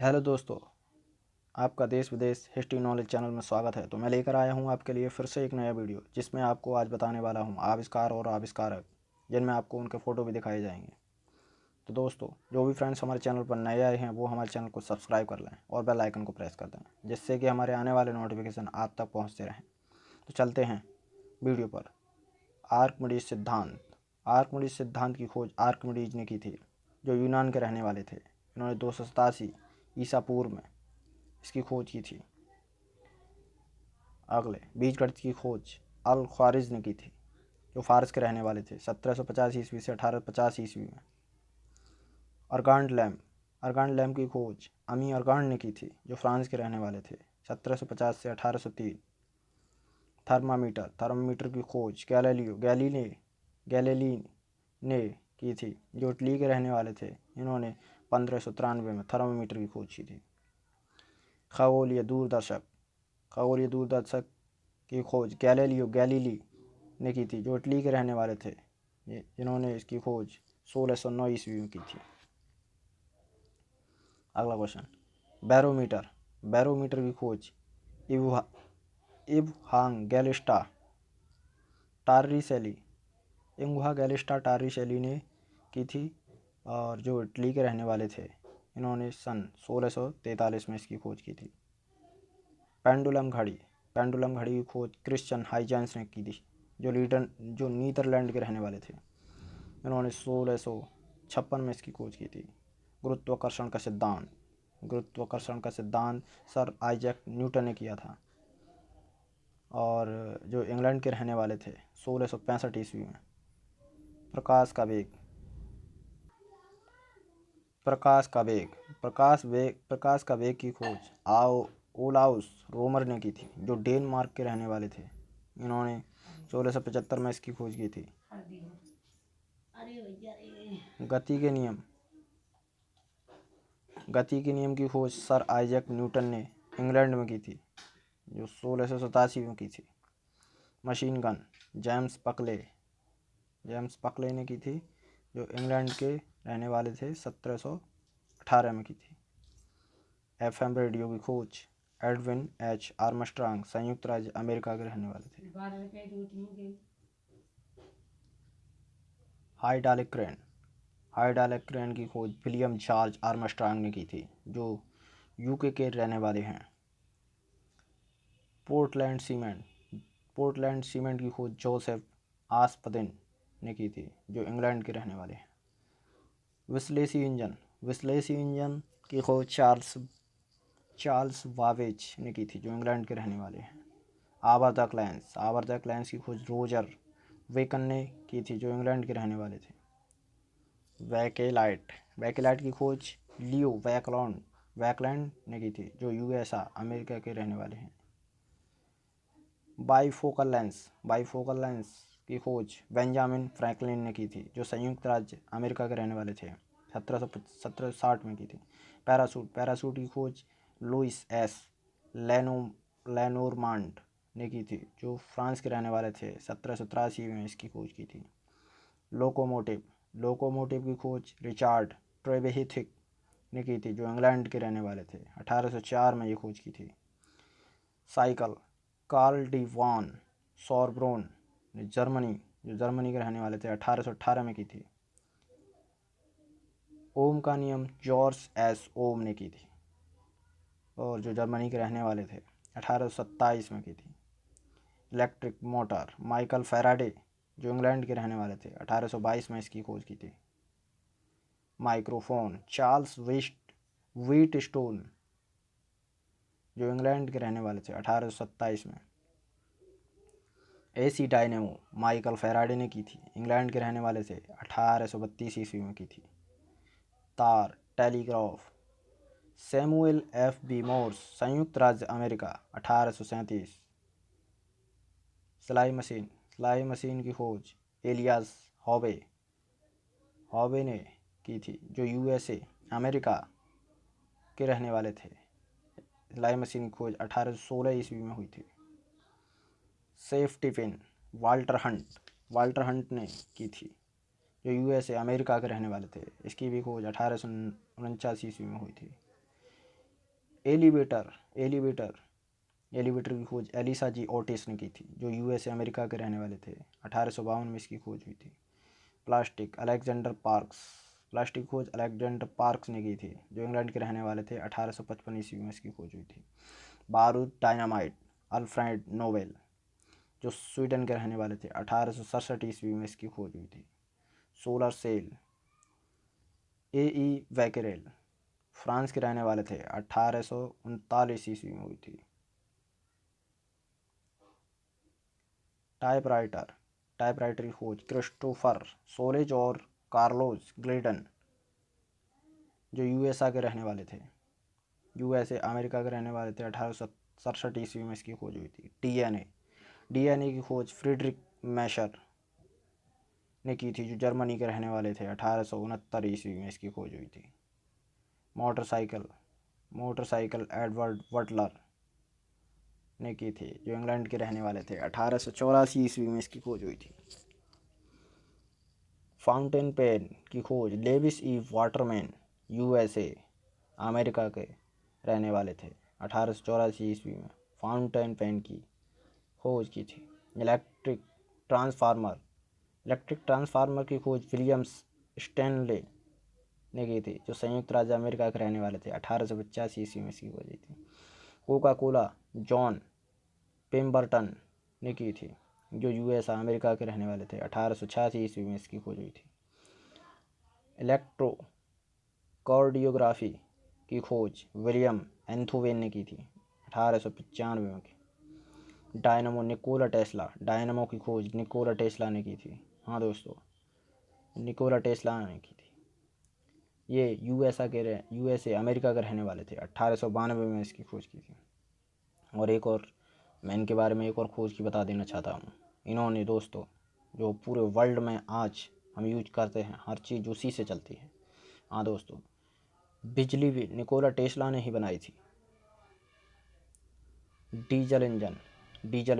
Hello दोस्तों, आपका देश विदेश हिस्ट्री नॉलेज चैनल में स्वागत है। तो मैं लेकर आया हूं आपके लिए फिर से एक नया वीडियो, जिसमें आपको आज बताने वाला हूं आविष्कार और आविष्कारक, जिनमें आपको उनके फ़ोटो भी दिखाए जाएंगे। तो दोस्तों, जो भी फ्रेंड्स हमारे चैनल पर नए आए हैं वो हमारे चैनल को सब्सक्राइब कर लें और बेल आइकन को प्रेस कर दें, जिससे कि हमारे आने वाले नोटिफिकेशन आप तक पहुँचते रहें। तो चलते हैं वीडियो पर। आर्किमिडीज सिद्धांत। आर्किमिडीज सिद्धांत की खोज आर्किमिडीज ने की थी, जो यूनान के रहने वाले थे। इन्होंने 287 ईसा पूर्व में इसकी खोज की थी। अगले, बीजगणित की खोज अल ख्वारिज ने की थी, जो फारस के रहने वाले थे 1750 ईस्वी से 1850 ईस्वी में। अर्गांड लैम्प की खोज अमी अर्गांड ने की थी, जो फ्रांस के रहने वाले थे 1750 से 1803। थर्मामीटर की खोज गैलीली ने की थी, जो इटली के रहने वाले थे। इन्होंने 1593 में थर्मामीटर की खोज की थी। खगोलीय दूरदर्शक की खोज गैलीलियो गैलीली ने की थी, जो इटली के रहने वाले थे। जिन्होंने इसकी खोज 1609 ईस्वी में की थी। अगला क्वेश्चन, बैरोमीटर की खोज इवहांगेलिस्टा टार्रिसेली ने की थी, और जो इटली के रहने वाले थे। इन्होंने सन 1643 में इसकी खोज की थी। पेंडुलम घड़ी की खोज क्रिश्चियन हाइजेंस ने की थी, जो नीदरलैंड के रहने वाले थे। इन्होंने 1656 में इसकी खोज की थी। गुरुत्वाकर्षण का सिद्धांत सर आइजैक न्यूटन ने किया था, और जो इंग्लैंड के रहने वाले थे 1665 ईस्वी में। प्रकाश का वेग की खोज ओलाउस रोमर ने की थी, जो डेनमार्क के रहने वाले थे। इन्होंने 1675 में इसकी खोज की थी। गति के नियम की खोज सर आइजैक न्यूटन ने इंग्लैंड में की थी, जो 1687 में की थी। मशीन गन जेम्स पकले ने की थी, जो इंग्लैंड के रहने वाले थे। 1718 में की थी। एफएम रेडियो की खोज एडविन एच आर्मस्ट्रांग संयुक्त राज्य अमेरिका के रहने वाले थे। हाइड्रोलिक क्रेन की खोज विलियम जॉर्ज आर्मस्ट्रांग ने की थी, जो यूके के रहने वाले हैं। पोर्टलैंड सीमेंट की खोज जोसेफ आस्पदिन ने की थी, जो इंग्लैंड के रहने वाले हैं। विश्लेषी इंजन की खोज चार्ल्स बाबेज ने की थी, जो इंग्लैंड के रहने वाले हैं। आवर्धक लेंस की खोज रोजर वेकन ने की थी, जो इंग्लैंड के रहने वाले थे। वैकेलाइट की खोज लियो वैकलैंड ने की थी, जो यूएसए अमेरिका के रहने वाले हैं। बाईफोकल लेंस की खोज बेंजामिन फ्रैंकलिन ने की थी, जो संयुक्त राज्य अमेरिका के रहने वाले थे। 1760 में की थी। पैरासूट की खोज लुइस एस लेनोरमांड ने की थी, जो फ्रांस के रहने वाले थे। 1783 में इसकी खोज की थी। लोकोमोटिव की खोज रिचार्ड ट्रेवेहिथिक ने की थी, जो इंग्लैंड के रहने वाले थे। 1804 में ये खोज की थी। साइकिल कार्ल डी वान सॉरब्रोन ने जर्मनी के रहने वाले थे। 1818 में की थी। ओम का नियम जॉर्ज एस ओम ने की थी, और जो जर्मनी के रहने वाले थे। 1827 में की थी। इलेक्ट्रिक मोटर माइकल फैराडे, जो इंग्लैंड के रहने वाले थे। 1822 में इसकी खोज की थी। माइक्रोफोन चार्ल्स व्हीटस्टोन, जो इंग्लैंड के रहने वाले थे। 1827 में। एसी डायनेमो माइकल फैराडे ने की थी, इंग्लैंड के रहने वाले थे। 1832 ईस्वी में की थी। तार telegraph Samuel F B Morse संयुक्त राज्य अमेरिका। 1837। सिलाई मशीन की खोज एलियास हॉवे ने की थी, जो यूएसए अमेरिका के रहने वाले थे। सिलाई मशीन की खोज 1816 ईस्वी में हुई थी। सेफ्टी पिन वाल्टर हंट ने की थी, जो यूएसए अमेरिका के रहने वाले थे। इसकी भी खोज 1849 ईस्वी में हुई थी। एलिवेटर एलिवेटर एलिवेटर की खोज एलिसा जी ओटिस ने की थी, जो यूएसए अमेरिका के रहने वाले थे। 1852 में इसकी खोज हुई थी। प्लास्टिक प्लास्टिक खोज अलेक्जेंडर पार्क्स ने की थी, जो इंग्लैंड के रहने वाले थे। 1855 ईस्वी में इसकी खोज हुई थी। बारूद डायनामाइट अल्फ्रेड नोबेल, जो स्वीडन के रहने वाले थे। 1867 ईस्वी में इसकी खोज हुई थी। सोलर सेल ए वैकेरेल, फ्रांस के रहने वाले थे। 1839 ईस्वी में हुई थी। टाइपराइटर की खोज क्रिस्टोफर सोलेज और कार्लोस ग्लेडन, जो यूएसए के रहने वाले थे। यूएसए अमेरिका के रहने वाले थे। 1867 ईस्वी में इसकी खोज हुई थी। डीएनए की खोज फ्रीडरिक मैशर ने की थी, जो जर्मनी के रहने वाले थे। 1869 ईस्वी में इसकी खोज हुई थी। मोटरसाइकिल एडवर्ड बटलर ने की थी, जो इंग्लैंड के रहने वाले थे। 1884 ईस्वी में इसकी खोज हुई थी। फाउंटेन पेन की खोज लेविस ई वाटरमैन, यूएसए अमेरिका के रहने वाले थे। 1884 ईस्वी में फाउंटेन पेन की खोज की थी। इलेक्ट्रिक ट्रांसफार्मर की खोज विलियम्स स्टैनले ने की थी, जो संयुक्त राज्य अमेरिका के रहने वाले थे। 1885 ईस्वी में इसकी खोज हुई थी। कोका कोला जॉन पेम्बरटन ने की थी, जो यूएसए अमेरिका के रहने वाले थे। 1886 ईस्वी में इसकी खोज हुई थी। इलेक्ट्रोकार्डियोग्राफी की खोज विलियम एंथोवेन ने की थी, 1895 में की। डायनमो की खोज निकोला टेस्ला ने की थी। हाँ दोस्तों, निकोला टेस्ला ने की थी। ये यूएसए अमेरिका के रहने वाले थे। 1892 में इसकी खोज की थी। और मैं इनके बारे में एक और खोज की बता देना चाहता हूँ। इन्होंने दोस्तों, जो पूरे वर्ल्ड में आज हम यूज करते हैं, हर चीज़ उसी से चलती है। हाँ दोस्तों, बिजली भी निकोला टेस्ला ने ही बनाई थी। डीजल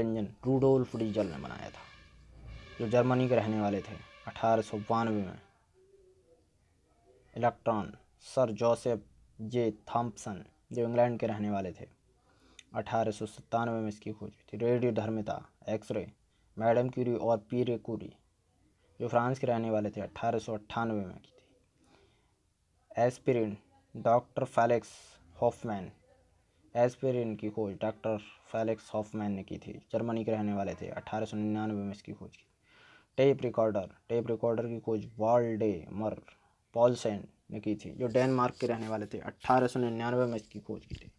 इंजन रूडोल्फ डीजल ने बनाया था, जो जर्मनी के रहने वाले थे। 1892 में इलेक्ट्रॉन सर जोसेफ जे थॉम्पसन, जो इंग्लैंड के रहने वाले थे। 1897 में इसकी खोज हुई थी। रेडियोधर्मिता एक्सरे मैडम क्यूरी और पीरे क्यूरी, जो फ्रांस के रहने वाले थे। 1898 में की थी। Aspirin doctor Felix Hoffmann aspirin की खोज डॉक्टर फेलिक्स हॉफमैन ने की थी, जर्मनी के रहने वाले थे। 1899 में इसकी खोज की। टेप रिकॉर्डर की खोज वाल्डेमर पॉलसेन ने की थी, जो डेनमार्क के रहने वाले थे। 1899 में इसकी खोज की थी।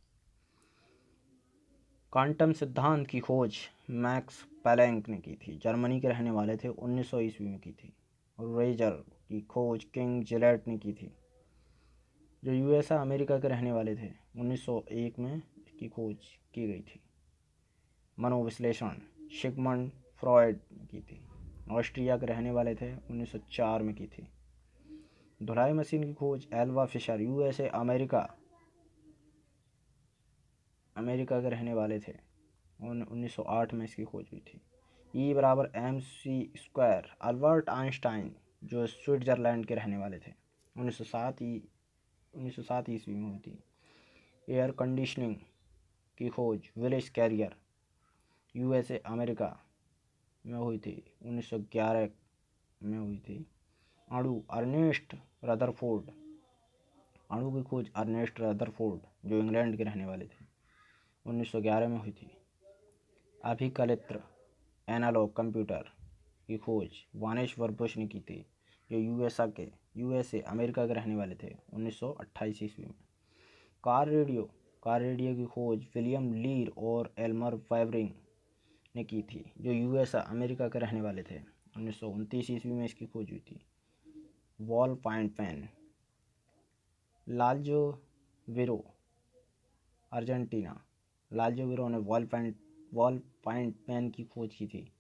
क्वांटम सिद्धांत की खोज मैक्स प्लैंक ने की थी, जर्मनी के रहने वाले थे। 1900 ईस्वी में की थी। रेजर की खोज किंग जिलेट ने की थी, जो यूएसए अमेरिका के रहने वाले थे। 1901 में इसकी खोज की गई थी। मनोविश्लेषण सिगमंड फ्रॉयड ने की थी, ऑस्ट्रिया के रहने वाले थे। 1904 में की थी। धुलाई मशीन की खोज एल्वा फिशर, यूएसए अमेरिका के रहने वाले थे। 1908 में इसकी खोज हुई थी। E = mc² अल्बर्ट आइंस्टाइन, जो स्विट्जरलैंड के रहने वाले थे। 1907 ईस्वी में हुई थी। एयर कंडीशनिंग की खोज विलिस कैरियर, यूएसए अमेरिका में हुई थी। 1911 में हुई थी। अणु की खोज अर्नेस्ट रदरफोर्ड, जो इंग्लैंड के रहने वाले थे। 1911 में हुई थी। अभिकलित्र एनालॉग कंप्यूटर की खोज वानेश वर्बुश ने की थी, जो यूएसए अमेरिका के रहने वाले थे। 1928 ईस्वी में। कार रेडियो की खोज विलियम लीर और एल्मर वाइवरिंग ने की थी, जो यूएसए अमेरिका के रहने वाले थे। 1929 ईस्वी में इसकी खोज हुई थी। वॉल पॉइंट पेन लाल्जो विरो अर्जेंटीना ने वॉल पॉइंट पेन की खोज की थी,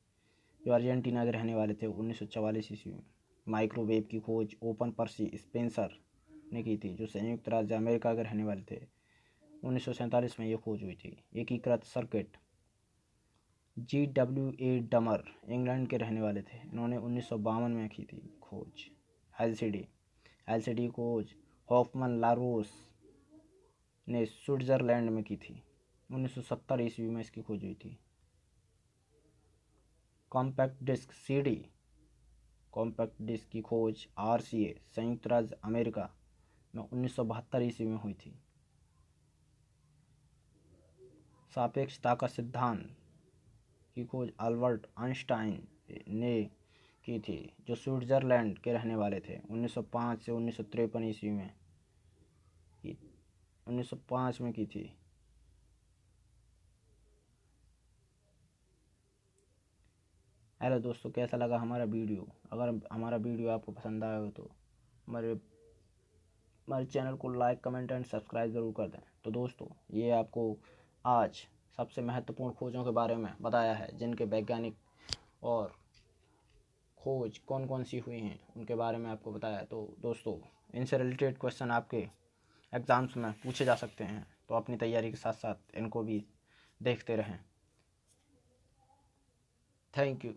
जो अर्जेंटीना के रहने वाले थे। 1944 ईस्वी में। माइक्रोवेव की खोज ओपन पर्सी स्पेंसर ने की थी, जो संयुक्त राज्य अमेरिका के रहने वाले थे। 1947 में यह खोज हुई थी। एकीकृत सर्किट GWA डमर, इंग्लैंड के रहने वाले थे। इन्होंने 1952 में की थी खोज। LCD खोज हॉफमन लारोस ने स्विट्ज़रलैंड में की थी। 1970 ईस्वी में इसकी खोज हुई थी। Compact disc CD, compact disc की खोज RCA संयुक्त राज्य अमेरिका में 1972 ईस्वी में हुई थी। सापेक्षता का सिद्धांत की खोज अल्बर्ट आइंस्टाइन ने की थी, जो स्विट्ज़रलैंड के रहने वाले थे। 1905 से 1953 ईस्वी में 1905 में की थी। हेलो दोस्तों, कैसा लगा हमारा वीडियो? अगर हमारा वीडियो आपको पसंद आया हो तो हमारे चैनल को लाइक, कमेंट एंड सब्सक्राइब ज़रूर कर दें। तो दोस्तों, ये आपको आज सबसे महत्वपूर्ण खोजों के बारे में बताया है, जिनके वैज्ञानिक और खोज कौन कौन सी हुई हैं उनके बारे में आपको बताया। तो दोस्तों, इनसे रिलेटेड क्वेश्चन आपके एग्ज़ाम्स में पूछे जा सकते हैं, तो अपनी तैयारी के साथ साथ इनको भी देखते रहें। Thank you.